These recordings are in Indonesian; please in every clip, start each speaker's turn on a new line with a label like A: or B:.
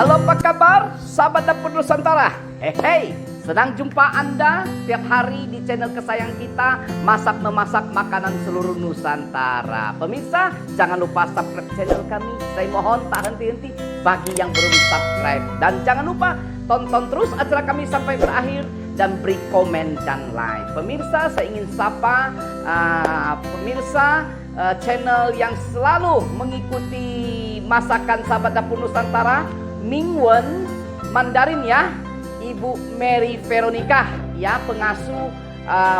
A: Halo, apa kabar sahabat dapur Nusantara? Hei, senang jumpa Anda setiap hari di channel kesayangan kita, Masak Memasak Makanan Seluruh Nusantara. Pemirsa, jangan lupa subscribe channel kami. Saya mohon tak henti-henti bagi yang belum subscribe. Dan jangan lupa tonton terus acara kami sampai berakhir dan beri komen dan like. Pemirsa, saya ingin sapa pemirsa channel yang selalu mengikuti masakan sahabat dapur Nusantara, Mingwen Mandarin ya, Ibu Mary Veronica ya, pengasuh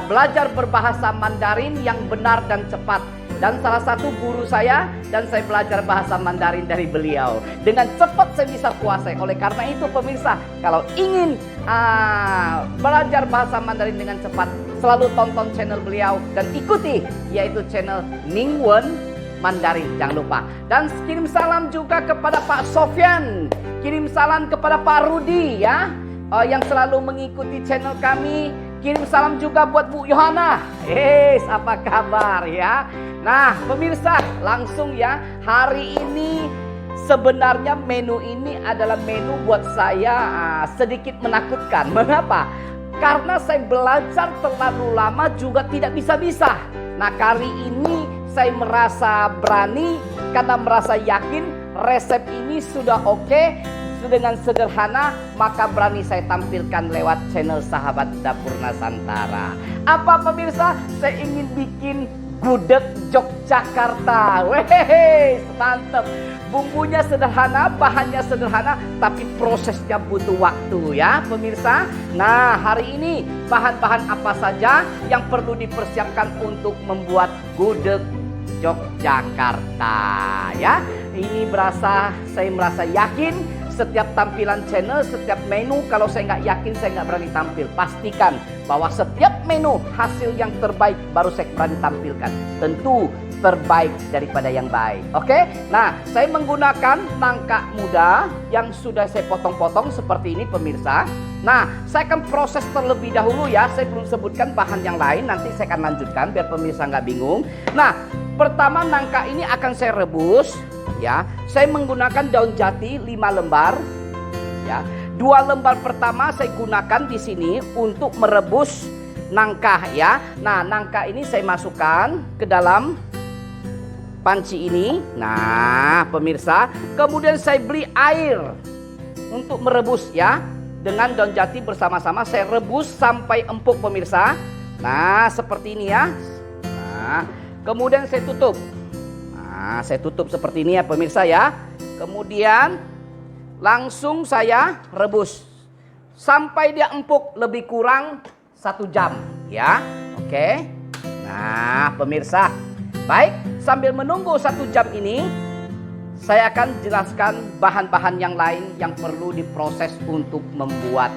A: belajar berbahasa Mandarin yang benar dan cepat, dan salah satu guru saya, dan saya belajar bahasa Mandarin dari beliau. Dengan cepat saya bisa kuasai. Oleh karena itu pemirsa, kalau ingin belajar bahasa Mandarin dengan cepat, selalu tonton channel beliau dan ikuti, yaitu channel Mingwen Mandarin, jangan lupa. Dan kirim salam juga kepada Pak Sofyan, kirim salam kepada Pak Rudi ya, yang selalu mengikuti channel kami. Kirim salam juga buat Bu Yohana. Apa kabar ya? Nah pemirsa, langsung ya, hari ini sebenarnya menu ini adalah menu buat saya sedikit menakutkan. Mengapa? Karena saya belajar terlalu lama juga tidak bisa-bisa. Nah kali ini saya merasa berani karena merasa yakin resep ini sudah oke, dengan sederhana, maka berani saya tampilkan lewat channel sahabat dapur Nusantara. Apa pemirsa? Saya ingin bikin gudeg Yogyakarta. Mantap. Bumbunya sederhana, bahannya sederhana, tapi prosesnya butuh waktu ya pemirsa. Nah hari ini bahan-bahan apa saja yang perlu dipersiapkan untuk membuat gudeg Yogyakarta ya. Ini saya merasa yakin setiap tampilan channel, setiap menu, kalau saya nggak yakin saya nggak berani tampil. Pastikan bahwa setiap menu hasil yang terbaik baru saya berani tampilkan. Tentu terbaik daripada yang baik. Oke? Nah, saya menggunakan nangka muda yang sudah saya potong-potong seperti ini pemirsa. Nah, saya akan proses terlebih dahulu ya. Saya belum sebutkan bahan yang lain, nanti saya akan lanjutkan biar pemirsa nggak bingung. Nah, pertama nangka ini akan saya rebus ya. Saya menggunakan daun jati 5 lembar ya. 2 lembar pertama saya gunakan di sini untuk merebus nangka ya. Nah, nangka ini saya masukkan ke dalam panci ini. Nah, pemirsa, kemudian saya beli air untuk merebus ya. Dengan daun jati bersama-sama saya rebus sampai empuk pemirsa. Nah, seperti ini ya. Nah, kemudian saya tutup. Nah, saya tutup seperti ini ya pemirsa ya. Kemudian langsung saya rebus sampai dia empuk, lebih kurang 1 jam ya. Oke. Nah, pemirsa, baik, sambil menunggu 1 jam ini, saya akan jelaskan bahan-bahan yang lain yang perlu diproses untuk membuat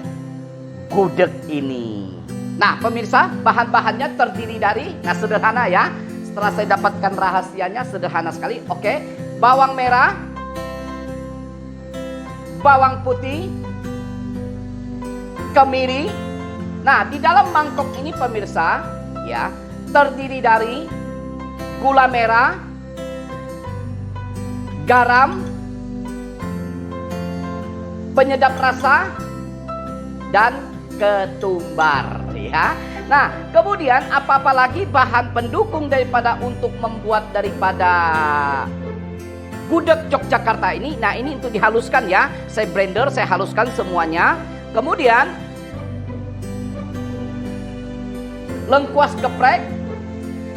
A: gudeg ini. Nah pemirsa, bahan-bahannya terdiri dari, sederhana ya. Setelah saya dapatkan rahasianya, sederhana sekali. Oke, bawang merah, bawang putih, kemiri. Nah di dalam mangkok ini pemirsa ya, terdiri dari gula merah, garam, penyedap rasa, dan ketumbar ya. Nah kemudian apa-apa lagi bahan pendukung daripada untuk membuat daripada gudeg Yogyakarta ini. Nah ini untuk dihaluskan ya. Saya blender, saya haluskan semuanya. Kemudian lengkuas geprek,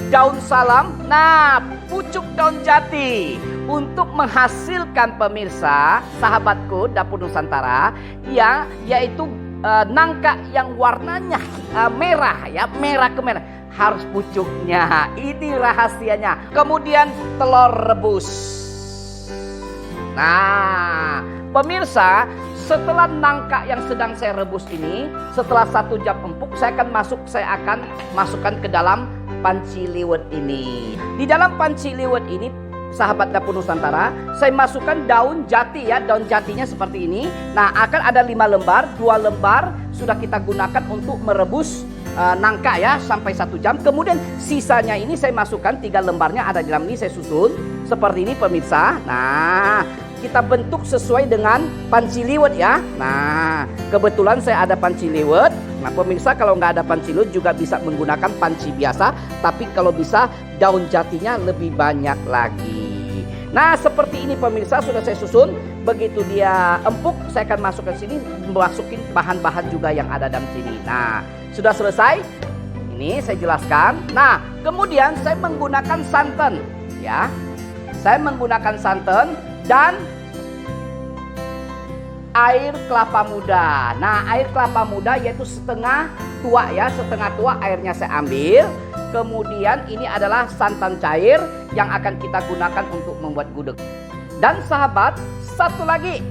A: daun salam, nah pucuk daun jati, untuk menghasilkan pemirsa sahabatku dapur Nusantara ya, yaitu nangka yang warnanya merah ya, merah ke merah, harus pucuknya, ini rahasianya. Kemudian telur rebus. Nah pemirsa, setelah nangka yang sedang saya rebus ini, setelah 1 jam empuk, saya akan masukkan ke dalam panci liwet ini. Di dalam panci liwet ini sahabat dapur Nusantara, saya masukkan daun jati ya, daun jatinya seperti ini. Nah akan ada 5 lembar, 2 lembar sudah kita gunakan untuk merebus nangka ya sampai 1 jam. Kemudian sisanya ini saya masukkan 3 lembarnya ada di dalam ini, saya susun seperti ini pemirsa. Nah kita bentuk sesuai dengan panci liwet ya. Nah, kebetulan saya ada panci liwet. Nah, pemirsa kalau nggak ada panci liwet juga bisa menggunakan panci biasa. Tapi kalau bisa daun jatinya lebih banyak lagi. Nah, seperti ini pemirsa sudah saya susun. Begitu dia empuk, saya akan masukkan sini, masukin bahan-bahan juga yang ada dalam sini. Nah, sudah selesai. Ini saya jelaskan. Nah, kemudian saya menggunakan santan ya. Saya menggunakan santan dan air kelapa muda. Nah, air kelapa muda yaitu setengah tua ya, setengah tua airnya saya ambil. Kemudian ini adalah santan cair yang akan kita gunakan untuk membuat gudeg. Dan sahabat, satu lagi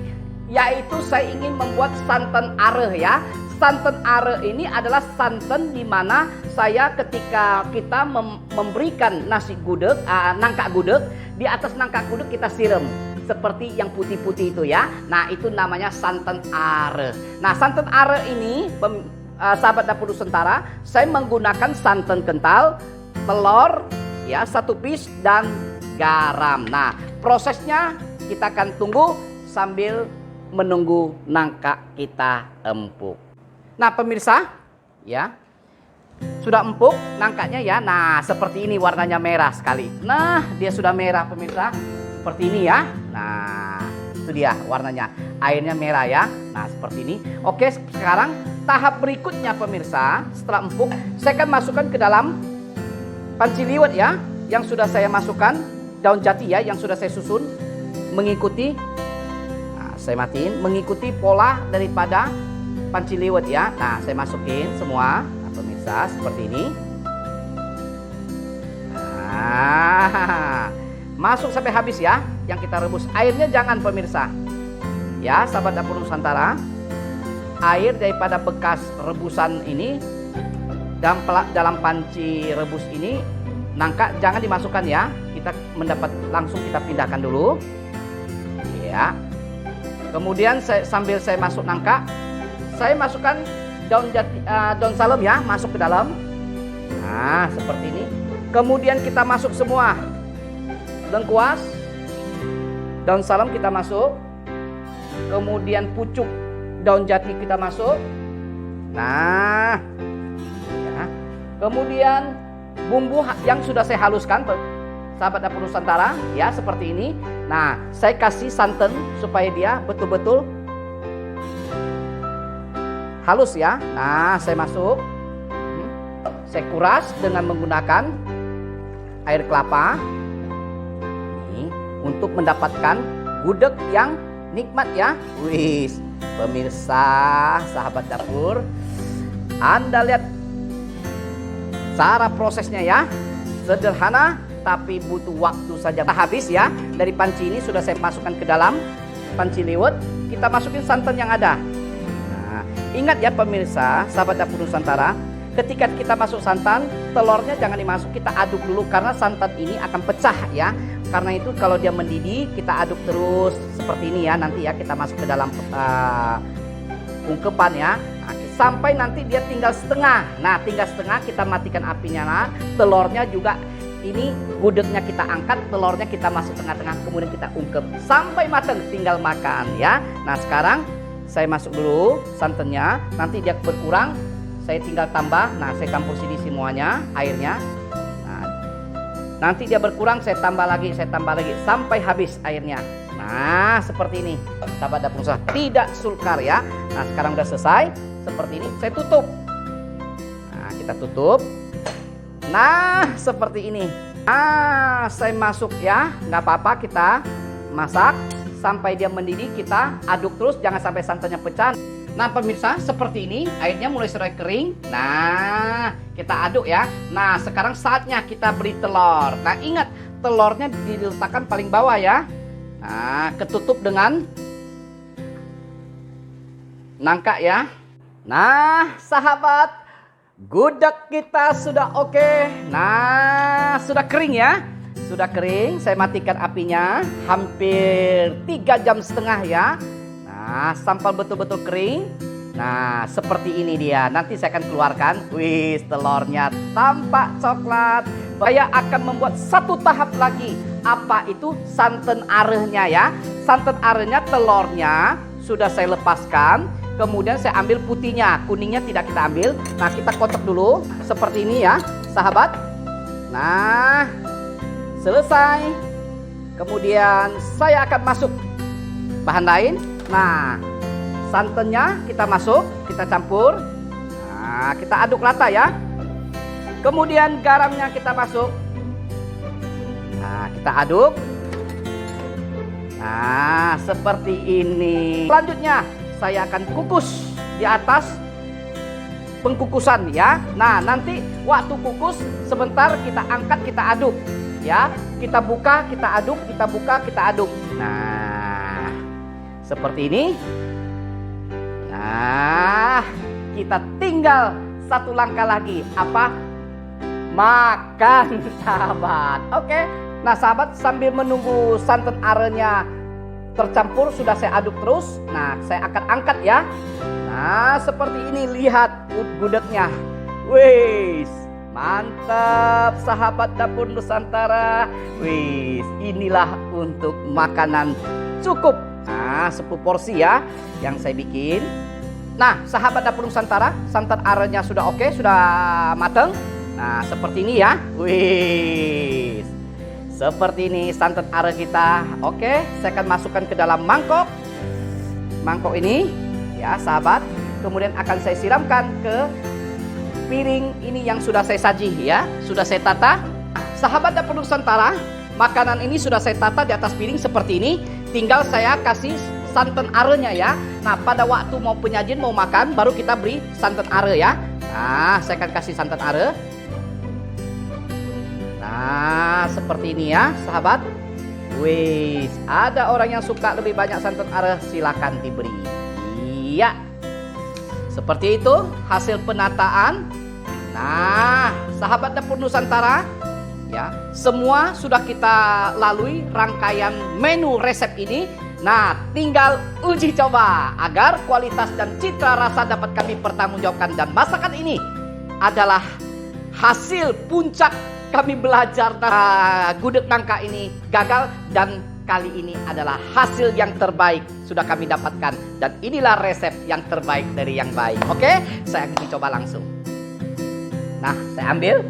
A: yaitu saya ingin membuat santan areh ya. Santan areh ini adalah santan di mana saya ketika kita memberikan nasi gudeg, nangka gudeg, di atas nangka gudeg kita siram seperti yang putih-putih itu ya. Nah, itu namanya santan areh. Nah, santan areh ini sahabat dapur Nusantara, saya menggunakan santan kental, telur ya, 1 piece dan garam. Nah, prosesnya kita akan tunggu sambil menunggu nangka kita empuk. Nah, pemirsa ya, sudah empuk nangkanya ya. Nah, seperti ini warnanya merah sekali. Nah, dia sudah merah pemirsa. Seperti ini ya. Nah, itu dia warnanya. Airnya merah ya. Nah, seperti ini. Oke, sekarang tahap berikutnya pemirsa. Setelah empuk, saya akan masukkan ke dalam panci liwet ya. Yang sudah saya masukkan daun jati ya, yang sudah saya susun. Mengikuti, nah, saya matiin. Mengikuti pola daripada panci liwet ya. Nah, saya masukin semua. Nah, pemirsa seperti ini. Nah, masuk sampai habis ya. Yang kita rebus airnya jangan pemirsa. Ya, sahabat dapur Nusantara. Air daripada bekas rebusan ini dalam panci rebus ini, nangka jangan dimasukkan ya. Kita mendapat langsung kita pindahkan dulu. Ya. Kemudian sambil saya masuk nangka, saya masukkan daun salam ya, masuk ke dalam. Nah, seperti ini. Kemudian kita masuk semua. Lengkuas, daun salam kita masuk. Kemudian pucuk daun jati kita masuk. Nah, ya. Kemudian bumbu yang sudah saya haluskan, sahabat dapur Nusantara, ya seperti ini. Nah, saya kasih santan supaya dia betul-betul halus ya. Nah, saya masuk. Saya kuras dengan menggunakan air kelapa. Ini untuk mendapatkan gudeg yang nikmat ya. Wih, pemirsa, sahabat dapur. Anda lihat cara prosesnya ya. Sederhana tapi butuh waktu saja. Habis ya. Dari panci ini sudah saya masukkan ke dalam panci liwet. Kita masukin santan yang ada. Ingat ya pemirsa, sahabat dapur Nusantara, ketika kita masuk santan, telurnya jangan dimasuk, kita aduk dulu karena santan ini akan pecah ya. Karena itu kalau dia mendidih, kita aduk terus seperti ini ya. Nanti ya kita masuk ke dalam ungkepan ya. Nah, sampai nanti dia tinggal setengah. Nah, tinggal setengah kita matikan apinya. Nah, telurnya juga ini gudegnya kita angkat, telurnya kita masuk tengah-tengah, kemudian kita ungkep sampai matang, tinggal makan ya. Nah, sekarang saya masuk dulu santannya, nanti dia berkurang, saya tinggal tambah. Nah, saya campur sini semuanya airnya. Nah, nanti dia berkurang, saya tambah lagi sampai habis airnya. Nah, seperti ini, sahabat dapur Nusantara, tidak sulkar ya. Nah, sekarang udah selesai, seperti ini, saya tutup. Nah, kita tutup. Nah, seperti ini. Nah, saya masuk ya, nggak apa-apa kita masak. Sampai dia mendidih kita aduk terus, jangan sampai santannya pecah. Nah pemirsa, seperti ini airnya mulai serai kering. Nah, kita aduk ya. Nah, sekarang saatnya kita beri telur. Nah, ingat telurnya diletakkan paling bawah ya. Nah, ketutup dengan nangka ya. Nah, sahabat, gudeg kita sudah oke. Nah, sudah kering ya. Sudah kering, saya matikan apinya hampir 3,5 jam ya. Nah, sampai betul-betul kering. Nah, seperti ini dia. Nanti saya akan keluarkan. Wih, telurnya tampak coklat. Saya akan membuat satu tahap lagi. Apa itu? Santan arehnya ya. Santan arehnya, telurnya sudah saya lepaskan. Kemudian saya ambil putihnya. Kuningnya tidak kita ambil. Nah, kita kotak dulu. Seperti ini ya, sahabat. Nah, selesai. Kemudian saya akan masuk bahan lain. Nah, santannya kita masuk, kita campur. Nah, kita aduk rata ya. Kemudian garamnya kita masuk. Nah, kita aduk. Nah, seperti ini. Selanjutnya, saya akan kukus di atas pengkukusan ya. Nah, nanti waktu kukus sebentar kita angkat, kita aduk ya. Kita buka, kita aduk, kita buka, kita aduk. Nah, seperti ini. Nah, kita tinggal satu langkah lagi. Apa? Makan, sahabat. Oke. Nah, sahabat, sambil menunggu santan arenya tercampur, sudah saya aduk terus. Nah, saya akan angkat ya. Nah, seperti ini. Lihat gudegnya. Wih, mantap, sahabat dapur Nusantara. Wih, inilah untuk makanan cukup. Nah, 10 porsi ya yang saya bikin. Nah, sahabat dapur Nusantara, santan arenya sudah oke, sudah matang. Nah, seperti ini ya. Wih, seperti ini santan are kita. Oke, saya akan masukkan ke dalam mangkok. Mangkok ini ya, sahabat. Kemudian akan saya siramkan ke piring ini yang sudah saya saji ya. Sudah saya tata. Sahabat dapur Nusantara, makanan ini sudah saya tata di atas piring seperti ini. Tinggal saya kasih santan arenya ya. Nah, pada waktu mau penyajian, mau makan, baru kita beri santan are ya. Nah, saya akan kasih santan are. Nah, seperti ini ya, sahabat. Wih, ada orang yang suka lebih banyak santan are, silakan diberi. Iya. Seperti itu hasil penataan. Nah, sahabat dapur Nusantara, ya, semua sudah kita lalui rangkaian menu resep ini. Nah, tinggal uji coba agar kualitas dan citra rasa dapat kami pertanggungjawabkan. Dan masakan ini adalah hasil puncak kami belajar. Gudeg nangka ini gagal dan kali ini adalah hasil yang terbaik sudah kami dapatkan. Dan inilah resep yang terbaik dari yang baik. Oke, saya akan coba langsung. Nah, saya ambil.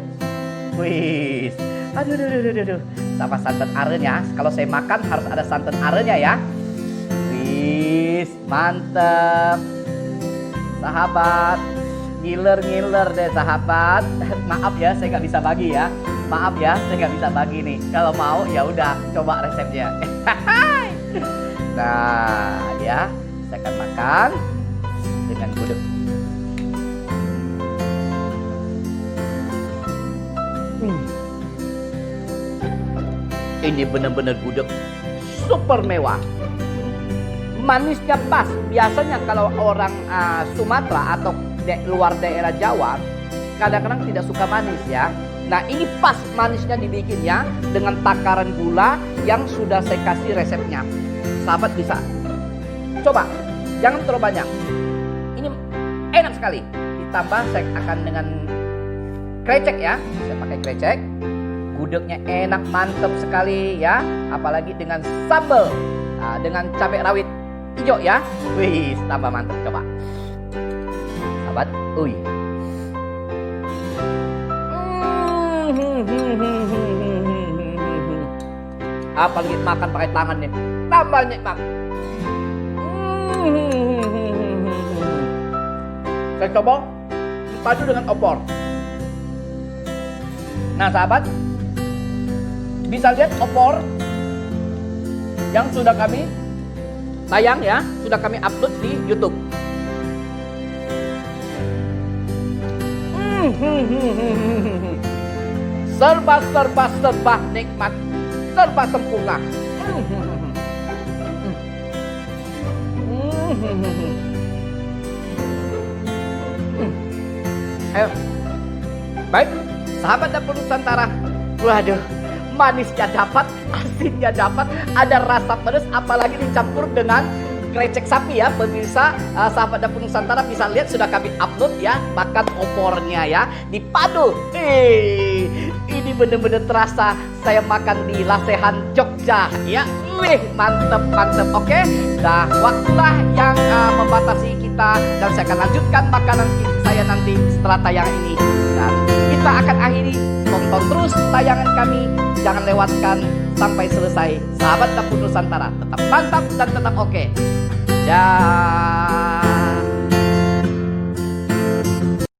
A: Wih, aduh. Sama santan arenya. Kalau saya makan harus ada santan arenya ya. Wih, mantep. Sahabat, ngiler deh sahabat. Maaf ya, saya nggak bisa bagi ya. Maaf ya, saya nggak bisa bagi nih. Kalau mau ya udah coba resepnya. Nah, ya, saya akan makan dengan gudeg. Ini benar-benar gudeg super mewah. Manisnya pas. Biasanya kalau orang Sumatera atau luar daerah Jawa kadang-kadang tidak suka manis ya. Nah, ini pas manisnya dibikin ya dengan takaran gula yang sudah saya kasih resepnya. Sahabat bisa coba, jangan terlalu banyak. Ini enak sekali. Ditambah saya akan dengan krecek ya. Saya pakai krecek. Gudegnya enak, mantep sekali ya. Apalagi dengan sambal, dengan cabai rawit hijau ya. Wih, tambah mantep. Coba sahabat. Apalagi makan pakai tangan nih, tambah nikmat. Saya coba padu dengan opor. Nah, sahabat, bisa lihat opor yang sudah kami tayang ya, sudah kami upload di YouTube. Serba nikmat, serba sempurna. Ayo, baik, sahabat dapur Nusantara. Waduh, manisnya dapat, asinnya dapat, ada rasa pedas, apalagi dicampur dengan krecek sapi ya pemirsa. Sahabat Dapur Nusantara bisa lihat sudah kami upload ya, bahkan opornya ya dipadu. Ini bener-bener terasa saya makan di Lasehan Jogja ya. Mantep mantep. Oke, nah waktulah yang membatasi kita, dan saya akan lanjutkan makanan saya nanti setelah tayangan ini. Dan kita akan akhiri, tonton terus tayangan kami, jangan lewatkan sampai selesai. Sahabat Dapur Nusantara, tetap mantap dan tetap oke. Ya.